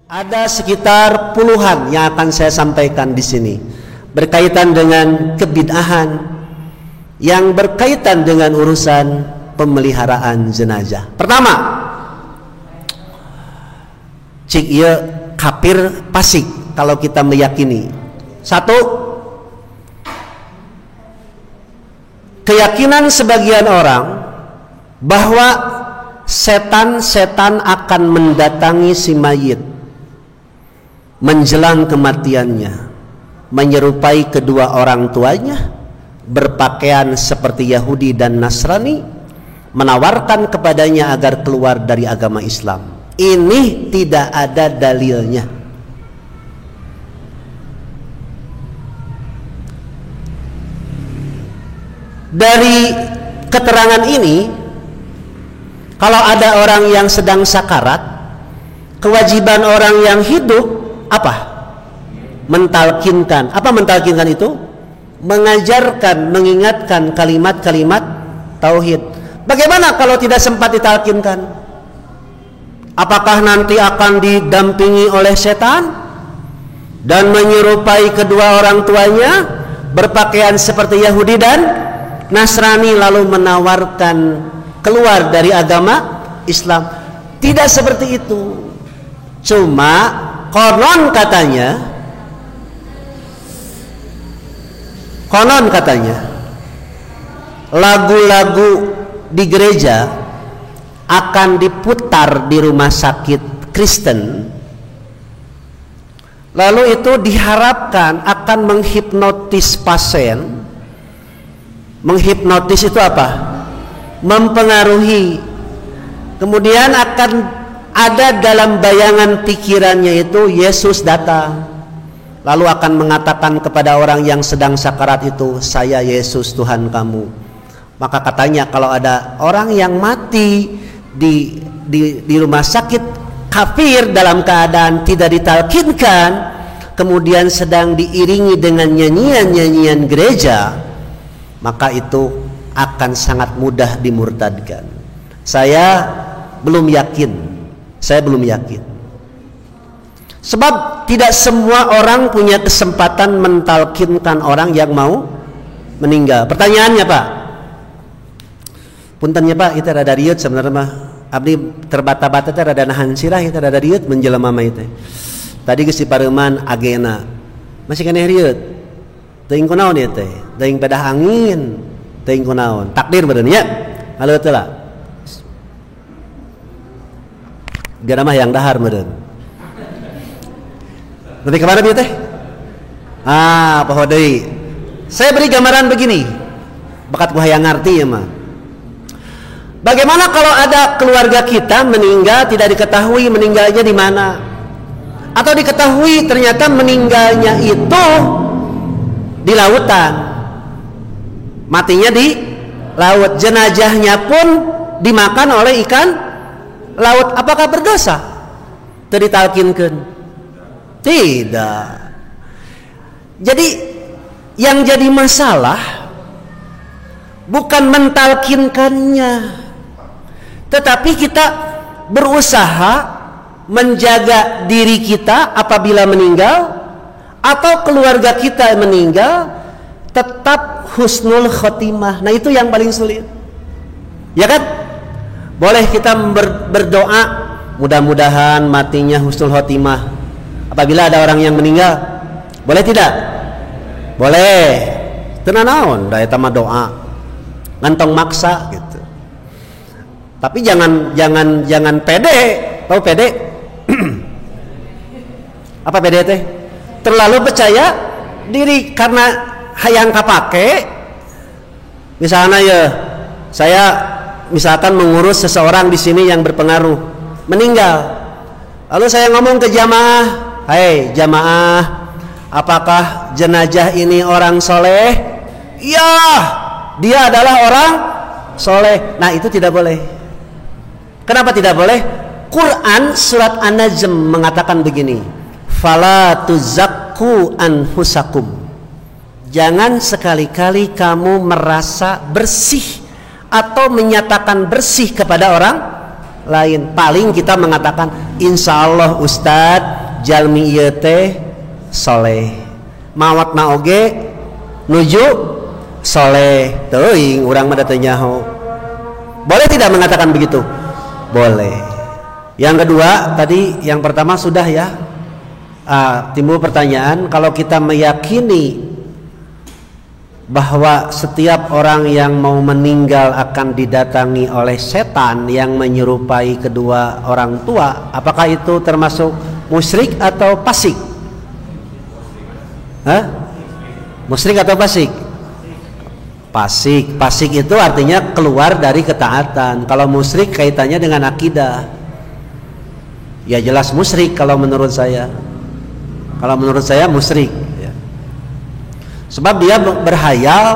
Ada sekitar puluhan yang akan saya sampaikan di sini berkaitan dengan kebid'ahan yang berkaitan dengan urusan pemeliharaan jenazah. Pertama, cik ieu kafir pasik kalau kita meyakini. Satu, keyakinan sebagian orang bahwa setan-setan akan mendatangi si mayit menjelang kematiannya, menyerupai kedua orang tuanya, berpakaian seperti Yahudi dan Nasrani, menawarkan kepadanya agar keluar dari agama Islam. Ini tidak ada dalilnya. Dari keterangan ini, kalau ada orang yang sedang sakarat, kewajiban orang yang hidup apa? Mentalkinkan. Apa mentalkinkan itu? Mengajarkan, mengingatkan kalimat-kalimat tauhid. Bagaimana kalau tidak sempat ditalkinkan? Apakah nanti akan didampingi oleh setan dan menyerupai kedua orang tuanya, berpakaian seperti Yahudi dan Nasrani, lalu menawarkan keluar dari agama Islam? Tidak seperti itu. Cuma konon katanya lagu-lagu di gereja akan diputar di rumah sakit Kristen, lalu itu diharapkan akan menghipnotis pasien. Menghipnotis itu apa? Mempengaruhi. Kemudian akan ada dalam bayangan pikirannya itu Yesus datang, lalu akan mengatakan kepada orang yang sedang sakarat itu, saya Yesus Tuhan kamu. Maka katanya kalau ada orang yang mati di rumah sakit kafir dalam keadaan tidak ditalkinkan, kemudian sedang diiringi dengan nyanyian-nyanyian gereja, maka itu akan sangat mudah dimurtadkan. Saya belum yakin. Sebab tidak semua orang punya kesempatan mentalkinkan orang yang mau meninggal. Pertanyaannya, Pak, puntennya Pak, itu rada riut sebenarnya mah. Abdi terbata-bata teh rada nahan sirah, itu rada riut menjelema mah itu. Tadi geus dipareuman agena. Masih keneh riut. Teuing kunaon ieu teh? Teuing pedah angin. Teuing kunaon? Takdir bener nya. Halo teh lah. Gara mah yang dahar meureun. Nanti kemana dia teh? Poho deui. Saya beri gambaran begini. Bakat ku hayang ngarti ya mah. Bagaimana kalau ada keluarga kita meninggal tidak diketahui meninggalnya di mana? Atau diketahui ternyata meninggalnya itu di lautan. Matinya di laut, jenazahnya pun dimakan oleh ikan laut. Apakah berdosa? Teu ditalkinkeun? Tidak. Jadi yang jadi masalah bukan mentalkinkannya, tetapi kita berusaha menjaga diri kita apabila meninggal atau keluarga kita meninggal tetap husnul khotimah. Nah itu yang paling sulit, ya kan? Boleh kita berdoa mudah-mudahan matinya husnul khotimah apabila ada orang yang meninggal, boleh tidak? Boleh. Teu naon da eta mah doa ngantong maksa gitu. Tapi jangan pede. Tahu pede? Apa pede teh? Terlalu percaya diri karena hayang kapake. Misalnya ya, saya misalkan mengurus seseorang di sini yang berpengaruh meninggal, lalu saya ngomong ke jamaah, hei jamaah, apakah jenazah ini orang soleh? Iya, dia adalah orang soleh. Nah itu tidak boleh. Kenapa tidak boleh? Quran surat An-Najm mengatakan begini, fala tuzakku anfusakum, jangan sekali-kali kamu merasa bersih atau menyatakan bersih kepada orang lain. Paling kita mengatakan insya Allah Ustadz jalmi ieu teh soleh, mawatna oge nuju soleh, teuing urang mah teu nyaho. Boleh tidak mengatakan begitu? Boleh. Yang kedua tadi, yang pertama sudah ya, timbul pertanyaan, kalau kita meyakini bahwa setiap orang yang mau meninggal akan didatangi oleh setan yang menyerupai kedua orang tua, apakah itu termasuk musyrik atau fasik? Musyrik atau fasik? Fasik. Fasik itu artinya keluar dari ketaatan. Kalau musyrik kaitannya dengan akidah. Ya jelas musyrik kalau menurut saya. Kalau menurut saya musyrik. Sebab dia berhayal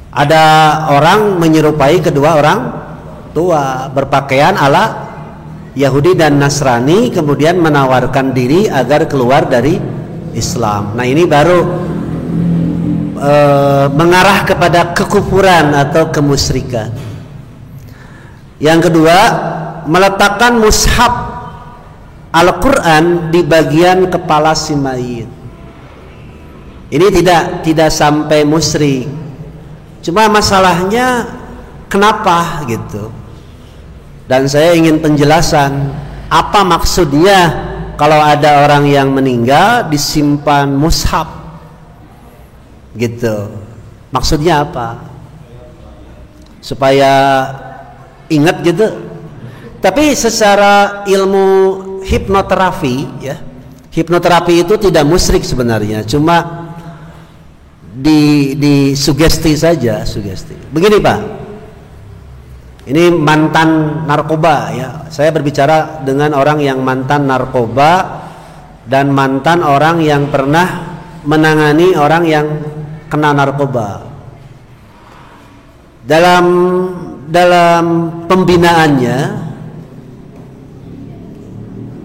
ada orang menyerupai kedua orang tua, berpakaian ala Yahudi dan Nasrani, kemudian menawarkan diri agar keluar dari Islam. Nah ini baru mengarah kepada kekufuran atau kemusyrikan. Yang kedua, meletakkan mushaf Al-Quran di bagian kepala si mayit. Ini tidak sampai musyrik. Cuma masalahnya kenapa gitu. Dan saya ingin penjelasan apa maksudnya kalau ada orang yang meninggal disimpan mushaf gitu. Maksudnya apa? Supaya ingat gitu. Tapi secara ilmu hipnoterapi ya, hipnoterapi itu tidak musyrik sebenarnya, cuma di sugesti saja, sugesti. Begini Pak, ini mantan narkoba ya, saya berbicara dengan orang yang mantan narkoba dan mantan orang yang pernah menangani orang yang kena narkoba. Dalam pembinaannya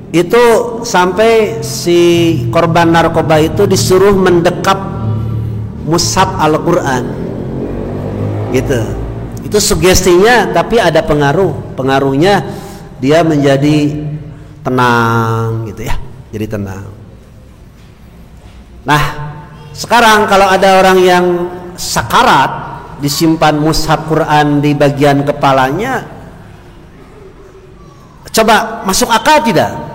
itu sampai si korban narkoba itu disuruh mendekap mushaf Al-Quran gitu. Itu sugestinya, tapi ada pengaruhnya dia menjadi tenang gitu ya, jadi tenang. Nah sekarang kalau ada orang yang sakarat disimpan mushaf Quran di bagian kepalanya, coba masuk akal tidak?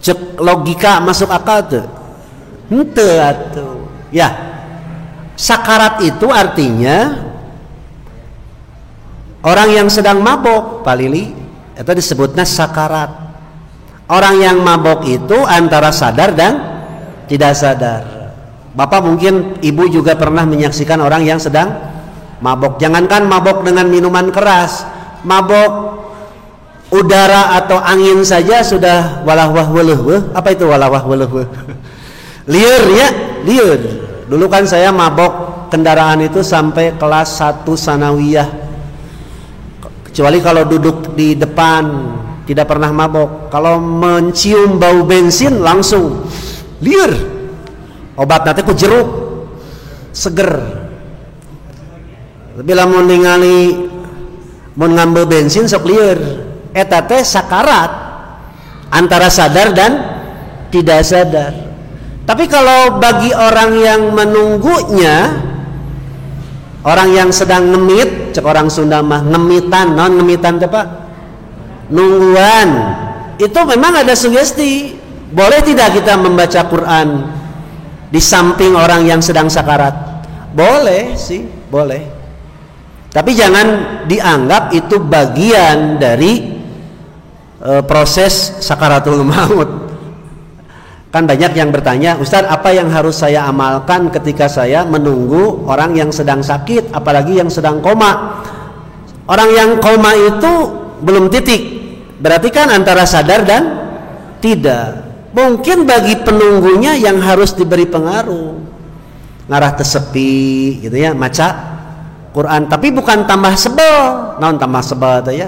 Cek logika masuk akal tuh? Henteu atuh. Ya, sakarat itu artinya orang yang sedang mabok, Pak Lili, itu disebutnya sakarat. Orang yang mabok itu antara sadar dan tidak sadar. Bapak mungkin ibu juga pernah menyaksikan orang yang sedang mabok. Jangankan mabok dengan minuman keras, mabok udara atau angin saja sudah walawah weleuh. Apa itu walawah weleuh? Liur ya, liur. Dulu kan saya mabok kendaraan itu sampai kelas 1 sanawiyah. Kecuali kalau duduk di depan tidak pernah mabok. Kalau mencium bau bensin langsung liur. Obat nanti ku jeruk seger. Tapi lamun ningali mun ngambil bensin sok lieur. Eta teh sakarat antara sadar dan tidak sadar. Tapi kalau bagi orang yang menunggunya, orang yang sedang ngemit, cek orang Sunda mah ngemitan, non ngemitan teh Pak, nungguan, itu memang ada sugesti. Boleh tidak kita membaca Quran di samping orang yang sedang sakarat? Boleh sih, boleh. Tapi jangan dianggap itu bagian dari proses sakaratul maut. Kan banyak yang bertanya, Ustaz, apa yang harus saya amalkan ketika saya menunggu orang yang sedang sakit, apalagi yang sedang koma? Orang yang koma itu belum titik, berarti kan antara sadar dan tidak. Mungkin bagi penunggunya yang harus diberi pengaruh, ngarah tesepi gitu ya, maca Quran, tapi bukan tambah sebel, naon tambah sebel itu ya,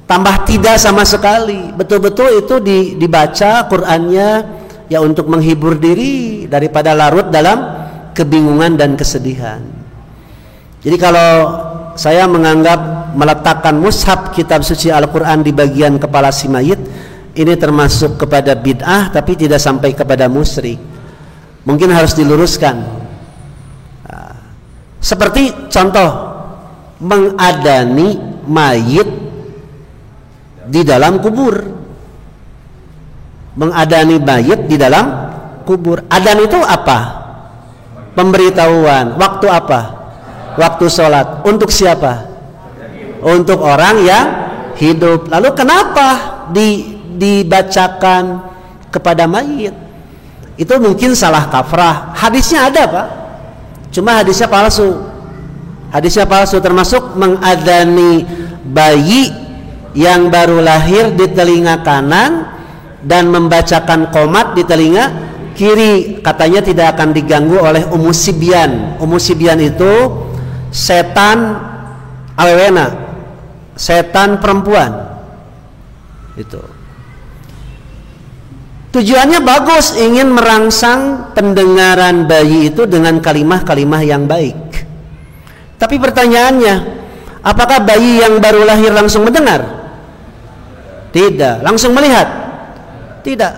tambah tidak sama sekali. Betul-betul itu dibaca Qurannya ya untuk menghibur diri daripada larut dalam kebingungan dan kesedihan. Jadi kalau saya menganggap meletakkan mushaf kitab suci Al-Quran di bagian kepala si mayit, ini termasuk kepada bid'ah tapi tidak sampai kepada musyrik. Mungkin harus diluruskan. Seperti contoh mengadani mayit di dalam kubur. Mengadani mayit di dalam kubur. Adan itu apa? Pemberitahuan. Waktu apa? Waktu sholat. Untuk siapa? Untuk orang yang hidup. Lalu kenapa dibacakan kepada mayit? Itu mungkin salah kafrah. Hadisnya ada, Pak, cuma hadisnya palsu. Hadisnya palsu, termasuk mengadani bayi yang baru lahir di telinga kanan dan membacakan qomat di telinga kiri. Katanya tidak akan diganggu oleh Ummu Sibyan. Ummu Sibyan itu setan awewena, setan perempuan. Itu tujuannya bagus, ingin merangsang pendengaran bayi itu dengan kalimah-kalimah yang baik. Tapi pertanyaannya, apakah bayi yang baru lahir langsung mendengar? Tidak. Langsung melihat? Tidak.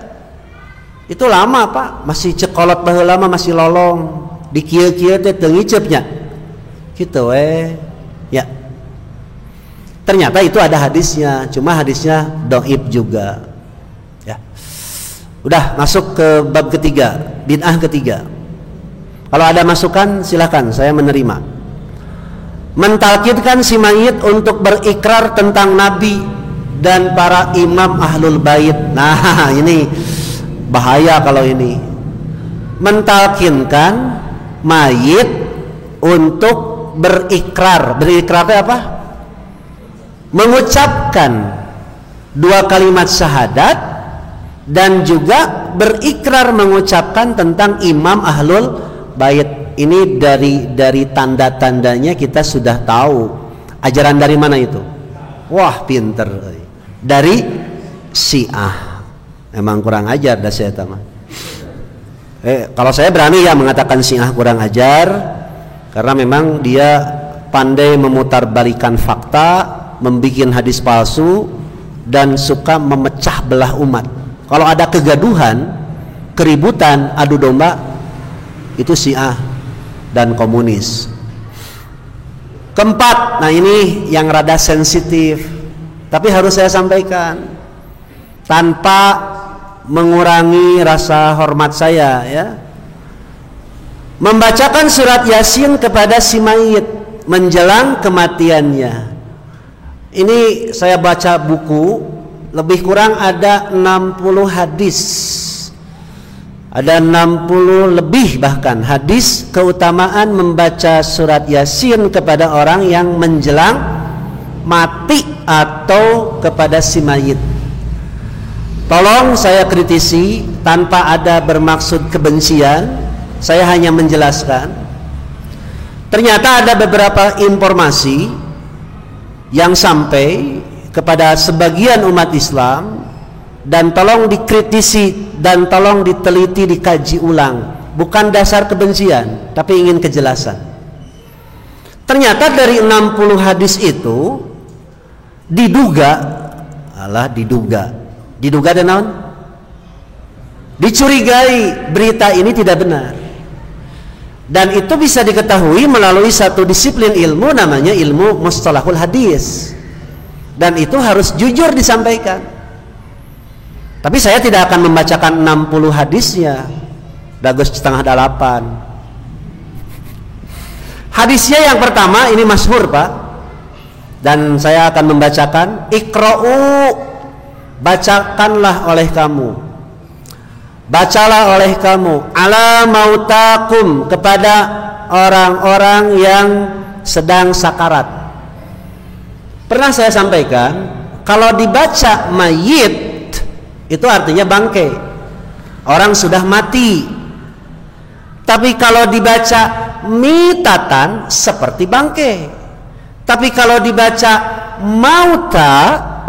Itu lama, Pak, masih cekolot baheula lama, masih lolong di kieu-kieu teh teu ngiceupnya gitu ya. Ternyata itu ada hadisnya, cuma hadisnya dhaif juga. Udah masuk ke bab ketiga, bid'ah ketiga. Kalau ada masukan silakan, saya menerima. Mentalkidkan si mayit untuk berikrar tentang Nabi dan para imam ahlul bait. Nah, ini bahaya kalau ini. Mentalkinkan mayit untuk berikrar. Berikrar itu apa? Mengucapkan dua kalimat syahadat dan juga berikrar mengucapkan tentang imam ahlul bait. Ini dari tanda-tandanya kita sudah tahu. Ajaran dari mana itu? Wah, pinter. Dari Syiah. Emang kurang ajar dah saya tahu. Kalau saya berani ya mengatakan Syiah kurang ajar, karena memang dia pandai memutarbalikan fakta, membikin hadis palsu, dan suka memecah belah umat. Kalau ada kegaduhan, keributan, adu domba, itu Syiah dan komunis. Keempat, nah ini yang rada sensitif, tapi harus saya sampaikan tanpa mengurangi rasa hormat saya, ya. Membacakan surat Yasin kepada si mayit menjelang kematiannya. Ini saya baca buku, lebih kurang ada 60 hadis, ada 60 lebih bahkan hadis keutamaan membaca surat Yasin kepada orang yang menjelang mati atau kepada si mayit. Tolong saya kritisi tanpa ada bermaksud kebencian, saya hanya menjelaskan. Ternyata ada beberapa informasi yang sampai kepada sebagian umat Islam, dan tolong dikritisi dan tolong diteliti, dikaji ulang. Bukan dasar kebencian, tapi ingin kejelasan. Ternyata dari 60 hadis itu diduga dan naon? Dicurigai berita ini tidak benar. Dan itu bisa diketahui melalui satu disiplin ilmu namanya ilmu mustalahul hadis. Dan itu harus jujur disampaikan. Tapi saya tidak akan membacakan 60 hadisnya, dagus setengah 8. Hadisnya yang pertama ini masyhur, Pak, dan saya akan membacakan. Iqra'u, bacakanlah oleh kamu, bacalah oleh kamu, ala mautakum, kepada orang-orang yang sedang sakarat. Pernah saya sampaikan, kalau dibaca mayit itu artinya bangke, orang sudah mati. Tapi kalau dibaca mitatan, seperti bangke. Tapi kalau dibaca mauta,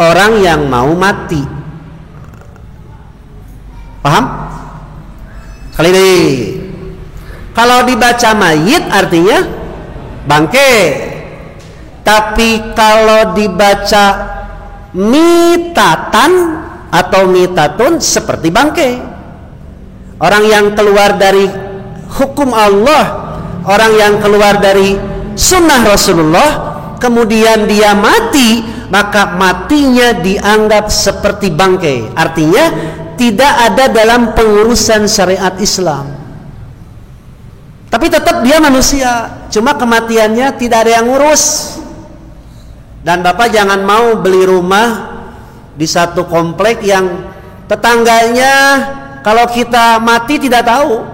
orang yang mau mati. Paham? Sekali lagi, kalau dibaca mayit artinya bangke. Tapi kalau dibaca mitatan atau mitatun seperti bangkai. Orang yang keluar dari hukum Allah, orang yang keluar dari sunnah Rasulullah, kemudian dia mati, maka matinya dianggap seperti bangkai. Artinya tidak ada dalam pengurusan syariat Islam. Tapi tetap dia manusia, cuma kematiannya tidak ada yang ngurus. Dan Bapak jangan mau beli rumah di satu komplek yang tetangganya kalau kita mati tidak tahu.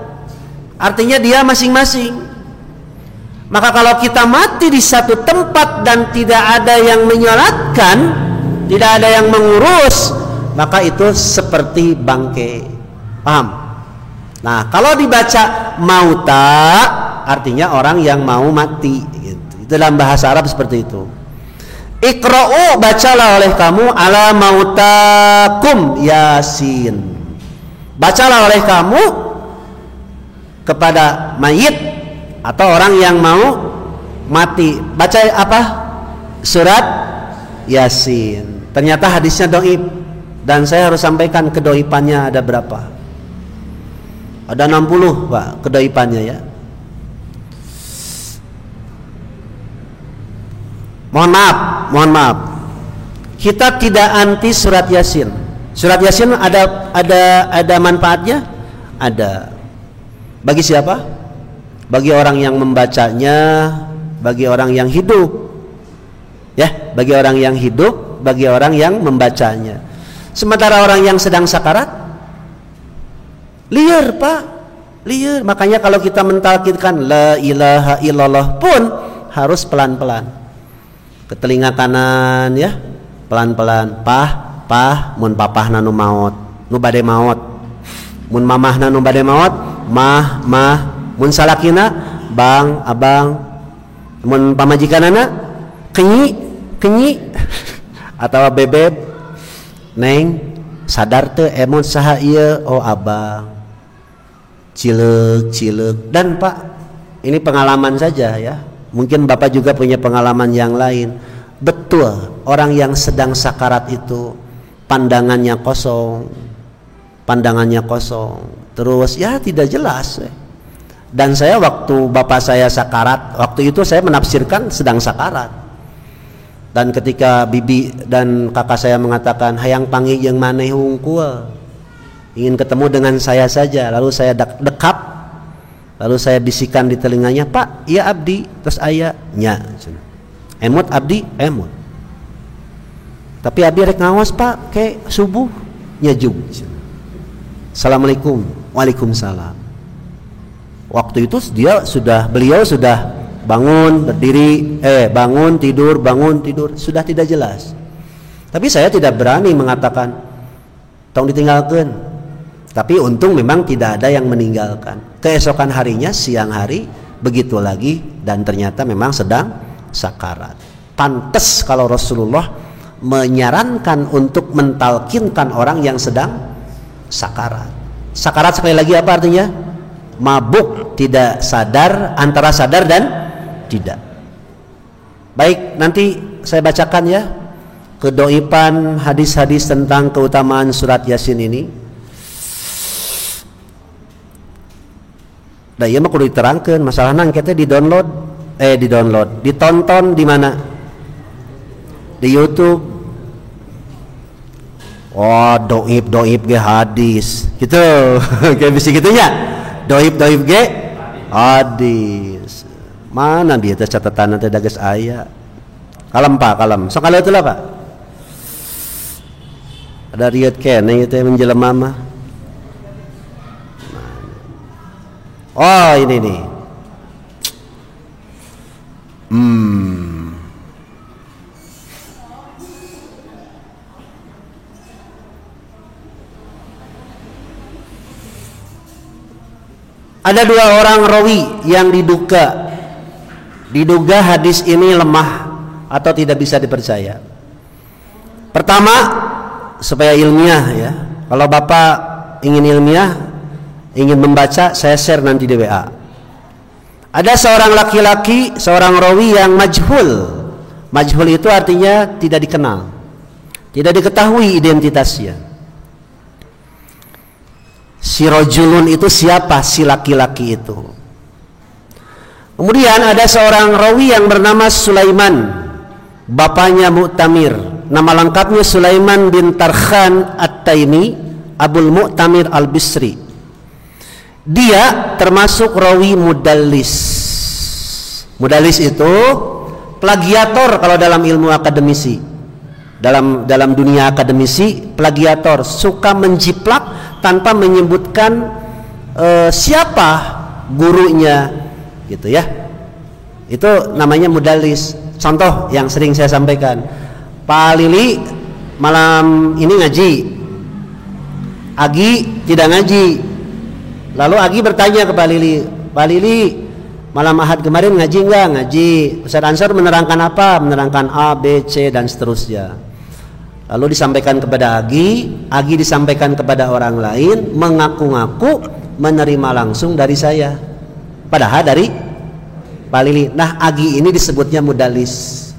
Artinya dia masing-masing. Maka kalau kita mati di satu tempat dan tidak ada yang menyolatkan, tidak ada yang mengurus, maka itu seperti bangkai. Paham? Nah, kalau dibaca mauta artinya orang yang mau mati gitu. Dalam bahasa Arab seperti itu. Iqra'u, bacalah oleh kamu ala mautakum Yasin. Bacalah oleh kamu kepada mayit atau orang yang mau mati. Baca apa? Surat Yasin. Ternyata hadisnya dhaif dan saya harus sampaikan kedhaifannya ada berapa? Ada 60, Pak, kedhaifannya ya. Mohon maaf. Kita tidak anti surat Yasin. Surat Yasin ada manfaatnya? Ada. Bagi siapa? Bagi orang yang membacanya, bagi orang yang hidup. Ya, bagi orang yang hidup, bagi orang yang membacanya. Sementara orang yang sedang sakarat liar, Pak. Liar. Makanya kalau kita mentalkinkan la ilaha illallah pun harus pelan-pelan. Ke telinga kanan ya, pelan-pelan. Pah, mun papah nanu maut, nu bade maut. Mun mamah nanu bade maut, mah. Mun salakina, bang, abang. Mun pamajikanana, kenyi. Atau bebeb, neng, sadar teu emon saha ieu, oh abang. Cileug. Dan Pak, ini pengalaman saja ya. Mungkin Bapak juga punya pengalaman yang lain. Betul, orang yang sedang sakarat itu pandangannya kosong. Terus ya tidak jelas. Dan saya waktu bapak saya sakarat, waktu itu saya menafsirkan sedang sakarat. Dan ketika bibi dan kakak saya mengatakan hayang panggil yang maneh hungkul, ingin ketemu dengan saya saja, lalu saya dekap. Lalu saya bisikan di telinganya, Pak, iya abdi, terus ayah, nya, emut abdi, emut. Tapi abdi rek ngawas Pak, kayak subuh, nyajug. Assalamualaikum, waalaikumsalam. Waktu itu beliau sudah bangun, berdiri, bangun, tidur, sudah tidak jelas. Tapi saya tidak berani mengatakan, tong ditinggalkan. Tapi untung memang tidak ada yang meninggalkan. Keesokan harinya siang hari begitu lagi dan ternyata memang sedang sakarat. Pantes kalau Rasulullah menyarankan untuk mentalkinkan orang yang sedang sakarat. Sakarat sekali lagi apa artinya? Mabuk, tidak sadar, antara sadar dan tidak. Baik, nanti saya bacakan ya kedhaifan hadis-hadis tentang keutamaan surat Yasin ini. Nah, iya mah kudu diterangkeun, masalahna engke ditonton di mana? Di YouTube. Oh, doib ge hadis. Gitu. Kayak bisa gitunya. Doib ge hadis. Mana dia teh catatan teh da geus aya. Kalem Pak, kalem. Sok kaleuh lah Pak. Ada riet keneh teh menjelema mah. Oh ini nih. Ada dua orang rawi yang diduga hadis ini lemah atau tidak bisa dipercaya. Pertama, supaya ilmiah ya. Kalau Bapak ingin ilmiah, ingin membaca, saya share nanti di WA. Ada seorang laki-laki, seorang rawi yang majhul, Majhul itu artinya tidak dikenal, tidak diketahui identitasnya. Si rajulun itu siapa? Si laki-laki itu. Kemudian ada seorang rawi yang bernama Sulaiman, bapaknya Mu'tamir. Nama lengkapnya Sulaiman bin Tarkhan At-Taimi Abul Mu'tamir Al-Bisri. Dia termasuk rawi mudallis. Mudallis itu plagiator kalau dalam ilmu akademisi. Dalam dunia akademisi, plagiator, suka menjiplak tanpa menyebutkan siapa gurunya, gitu ya. Itu namanya mudallis. Contoh yang sering saya sampaikan, Pak Lili malam ini ngaji, Agi tidak ngaji. Lalu Agi bertanya ke Pak Lili, Pak Lili malam Ahad kemarin ngaji enggak? Ngaji. Ustaz Ansor menerangkan apa? Menerangkan A, B, C dan seterusnya. Lalu disampaikan kepada Agi disampaikan kepada orang lain, mengaku-ngaku menerima langsung dari saya, padahal dari Pak Lili. Nah, Agi ini disebutnya mudallis,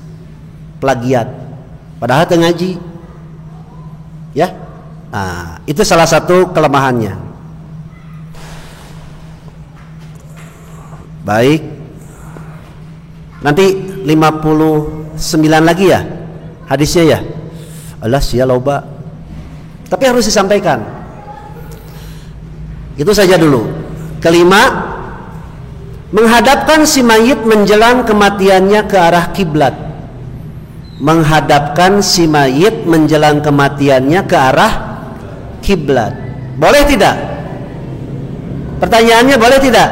plagiat, padahal ngaji, ya. Nah, itu salah satu kelemahannya. Baik, nanti 59 lagi ya hadisnya ya. Allah sia loba, tapi harus disampaikan. Itu saja dulu. Kelima, menghadapkan si mayit menjelang kematiannya ke arah kiblat. Menghadapkan si mayit menjelang kematiannya ke arah kiblat. Boleh tidak? Pertanyaannya boleh tidak?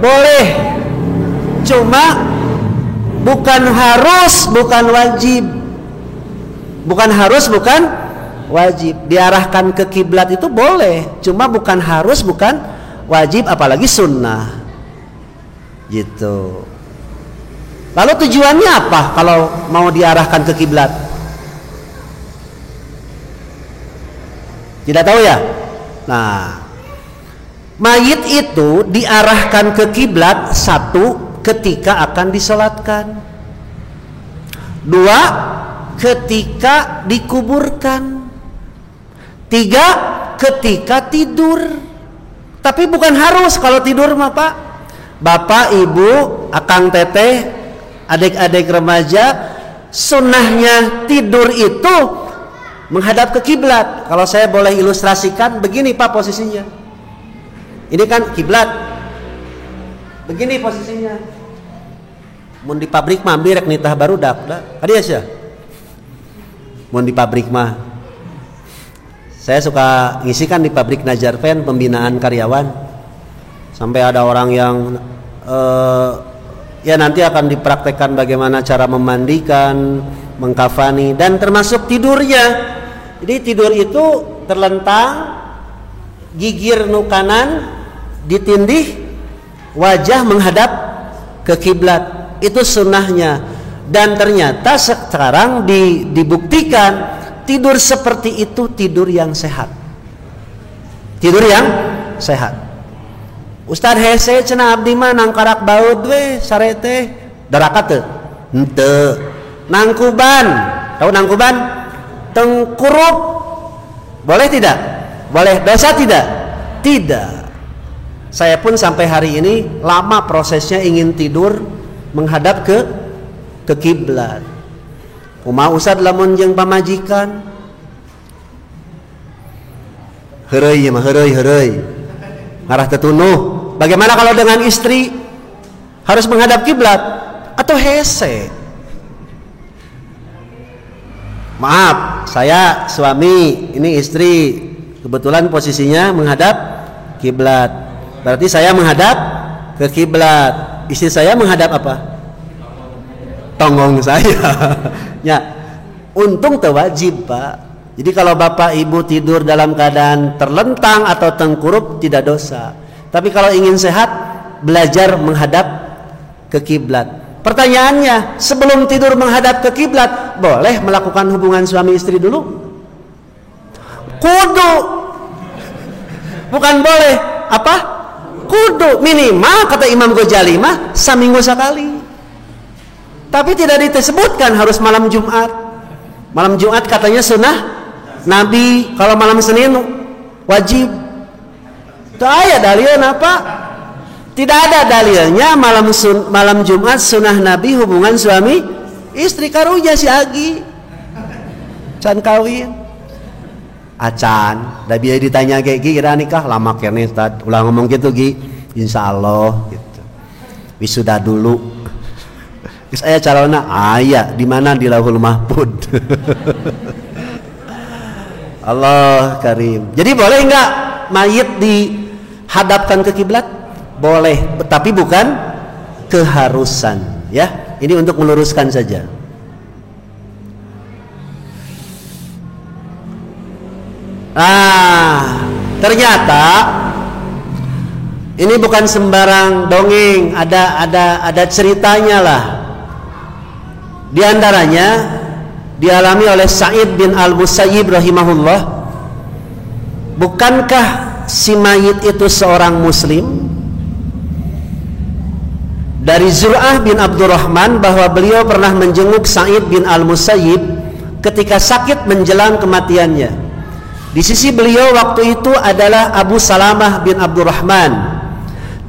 Boleh. Cuma bukan harus, bukan wajib. Bukan harus, bukan wajib. Diarahkan ke kiblat itu boleh, cuma bukan harus, bukan wajib, apalagi sunnah. Gitu. Lalu tujuannya apa kalau mau diarahkan ke kiblat? Tidak tahu ya? Nah, mayit itu diarahkan ke kiblat, satu, ketika akan disolatkan. Dua, ketika dikuburkan. Tiga, ketika tidur. Tapi bukan harus kalau tidur mah Pak. Bapak, ibu, akang teteh, adik-adik remaja, sunnahnya tidur itu menghadap ke kiblat. Kalau saya boleh ilustrasikan, begini Pak posisinya. Ini kan kiblat. Begini posisinya. Mun di pabrik mah birek nitah barudak da. Adi ya. Mun di pabrik mah, saya suka ngisikan di pabrik Najarven pembinaan karyawan. Sampai ada orang yang ya nanti akan dipraktekkan bagaimana cara memandikan, mengkafani, dan termasuk tidurnya. Jadi tidur itu terlentang, gigir nu kanan ditindih, wajah menghadap ke kiblat. Itu sunnahnya. Dan ternyata sekarang dibuktikan tidur seperti itu tidur yang sehat. Tidur yang sehat. Ustaz hese cenah abdi mah nangkarak baud we sarete darakat teu? Henteu. Nangkuban. Tahu nangkuban? Tengkurup. Boleh tidak? Boleh. Dosa tidak? Tidak. Saya pun sampai hari ini lama prosesnya ingin tidur menghadap ke kiblat. Kumaha Ustad lamun jeung pamajikan? Heureuy mah heureuy. Ngarah tetunuh. Bagaimana kalau dengan istri? Harus menghadap kiblat atau hese? Maaf, saya suami, ini istri. Kebetulan posisinya menghadap kiblat. Berarti saya menghadap ke kiblat. Istri saya menghadap apa? Tonggong saya. Ya, untung teu wajib Pak. Jadi kalau bapak ibu tidur dalam keadaan terlentang atau tengkurup tidak dosa. Tapi kalau ingin sehat, belajar menghadap ke kiblat. Pertanyaannya, sebelum tidur menghadap ke kiblat, boleh melakukan hubungan suami istri dulu? Kudu. Bukan boleh. Apa? Kudu. Minimal kata Imam Ghazali mah saminggu sekali. Tapi tidak disebutkan harus malam Jumat. Malam Jumat katanya sunnah Nabi. Kalau malam Senin wajib. Itu ayat dalilnya apa? Tidak ada dalilnya malam Jumat sunnah Nabi hubungan suami istri. Karunya si Agi can kawin acan da biaya ditanya kayak gini kira nikah lama kene Ustaz ulah ngomong gitu Gi insyaallah gitu wisuda dulu geus aya calonna aya di mana di Lauhul Mahfud. Allah Karim. Jadi boleh enggak mayit dihadapkan ke kiblat? Boleh, tapi bukan keharusan ya. Ini untuk meluruskan saja. Ternyata ini bukan sembarang dongeng, ada ceritanya lah. Di antaranya dialami oleh Sa'id bin Al-Musayyib rahimahullah. Bukankah si mayit itu seorang muslim? Dari Zur'ah bin Abdurrahman bahwa beliau pernah menjenguk Sa'id bin Al-Musayyib ketika sakit menjelang kematiannya. Di sisi beliau waktu itu adalah Abu Salamah bin Abdurrahman.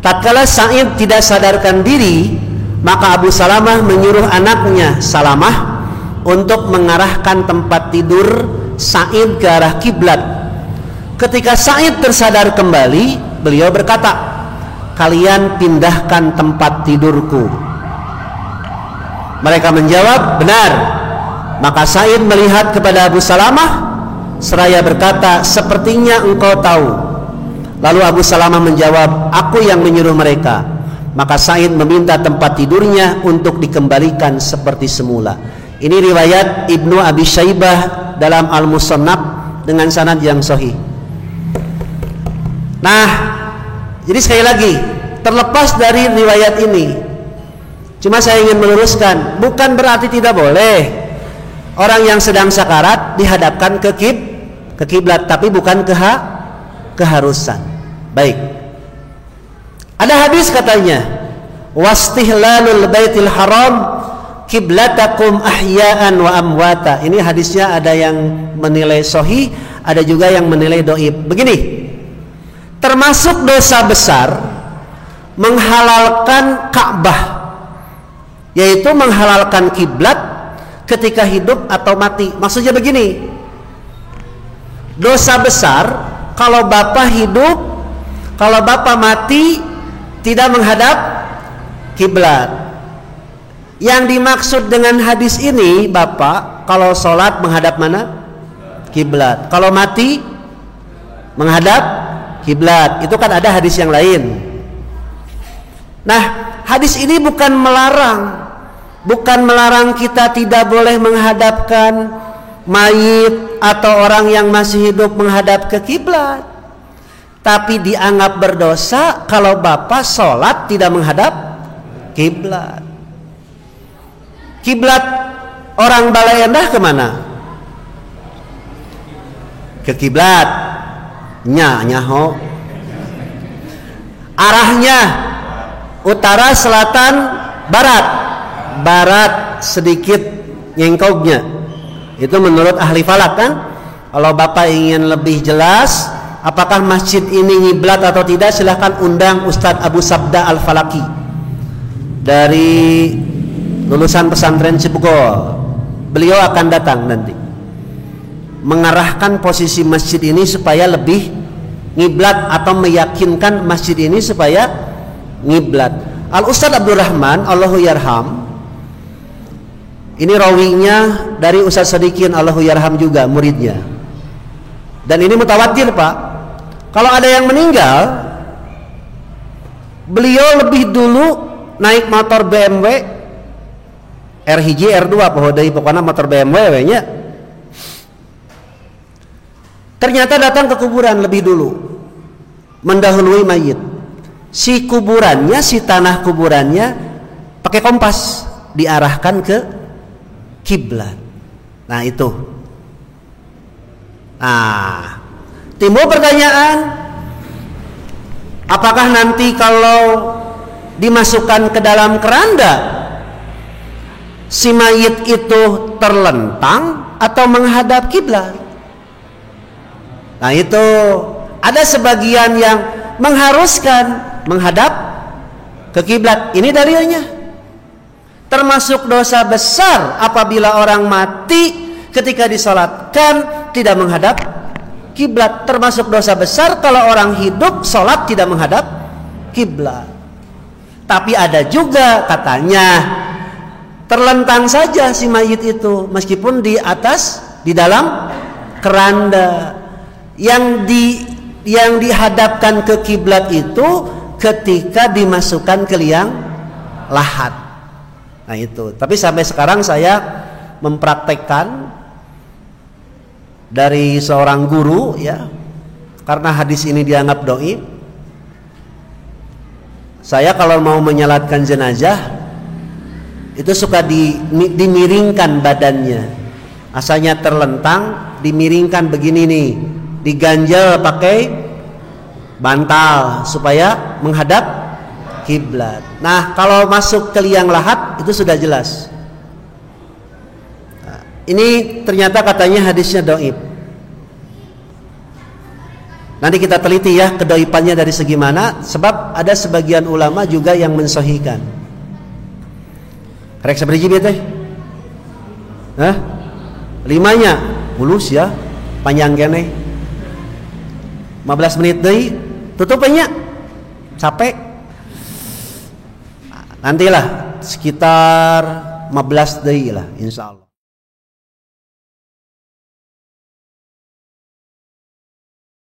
Tatkala Sa'id tidak sadarkan diri, maka Abu Salamah menyuruh anaknya Salamah untuk mengarahkan tempat tidur Sa'id ke arah kiblat. Ketika Sa'id tersadar kembali, beliau berkata, "Kalian pindahkan tempat tidurku." Mereka menjawab, "Benar." Maka Sa'id melihat kepada Abu Salamah seraya berkata, "Sepertinya engkau tahu." Lalu Abu Salamah menjawab, "Aku yang menyuruh mereka." Maka Sa'id meminta tempat tidurnya untuk dikembalikan seperti semula. Ini riwayat Ibnu Abi Syaibah dalam Al-Musannaf dengan sanad yang sahih. Nah, jadi sekali lagi, terlepas dari riwayat ini, cuma saya ingin meluruskan, bukan berarti tidak boleh orang yang sedang sakarat dihadapkan ke kiblat, tapi bukan keharusan. Baik. Ada hadis katanya, "Wastihlalul baitil haram kiblatakum ahya'an wa amwata." Ini hadisnya ada yang menilai sahih, ada juga yang menilai dhaif. Begini, termasuk dosa besar menghalalkan Ka'bah, yaitu menghalalkan kiblat ketika hidup atau mati. Maksudnya begini, dosa besar kalau bapak hidup, kalau bapak mati tidak menghadap kiblat. Yang dimaksud dengan hadis ini, bapak kalau sholat menghadap mana? Kiblat. Kalau mati menghadap kiblat. Itu kan ada hadis yang lain. Nah, hadis ini bukan melarang kita tidak boleh menghadapkan mayit atau orang yang masih hidup menghadap ke kiblat. Tapi dianggap berdosa kalau bapak sholat tidak menghadap kiblat. Kiblat orang Balai Endah kemana? Ke kiblat. Nyaho. Arahnya utara, selatan, barat. Barat sedikit nyengkoknya. Itu menurut ahli falak kan. Kalau bapak ingin lebih jelas apakah masjid ini ngiblat atau tidak, silahkan undang Ustadz Abu Sabda Al-Falaki dari lulusan pesantren Cibugol. Beliau akan datang nanti mengarahkan posisi masjid ini supaya lebih ngiblat, atau meyakinkan masjid ini supaya ngiblat. Al-Ustadz Abdurrahman Allahu Yarham, ini rawinya dari Ustadz Sadikin Allahu Yarham juga, muridnya. Dan ini mutawatir Pak, kalau ada yang meninggal, beliau lebih dulu naik motor BMW R1 R2 pokoknya motor BMW nya. Ternyata datang ke kuburan lebih dulu, mendahului mayit. Si kuburannya, si tanah kuburannya pakai kompas diarahkan ke kiblat. Nah itu. Nah, timbul pertanyaan, apakah nanti kalau dimasukkan ke dalam keranda si mayit itu terlentang atau menghadap kiblat. Nah itu ada sebagian yang mengharuskan menghadap ke kiblat. Ini dalilnya. Termasuk dosa besar apabila orang mati ketika disolatkan tidak menghadap kiblat. Termasuk dosa besar kalau orang hidup solat tidak menghadap kiblat. Tapi ada juga katanya terlentang saja si mayit itu meskipun di atas, di dalam keranda. Yang dihadapkan ke kiblat itu ketika dimasukkan ke liang lahat. Nah itu. Tapi sampai sekarang saya mempraktekkan dari seorang guru ya, karena hadis ini dianggap dhaif. Saya kalau mau menyalatkan jenazah itu suka dimiringkan badannya. Asalnya terlentang, dimiringkan begini nih, diganjel pakai bantal supaya menghadap kiblat. Nah, kalau masuk ke liang lahat itu sudah jelas. Nah, ini ternyata katanya hadisnya dhaif. Nanti kita teliti ya kedhaifannya dari segi mana, sebab ada sebagian ulama juga yang mensahihkan. Rek sabaraha hiji teh? Hah? 5-nya mulus ya, panjang keneh. 15 menit deui tutupnya capek. Nantilah sekitar 15 deui lah insyaallah.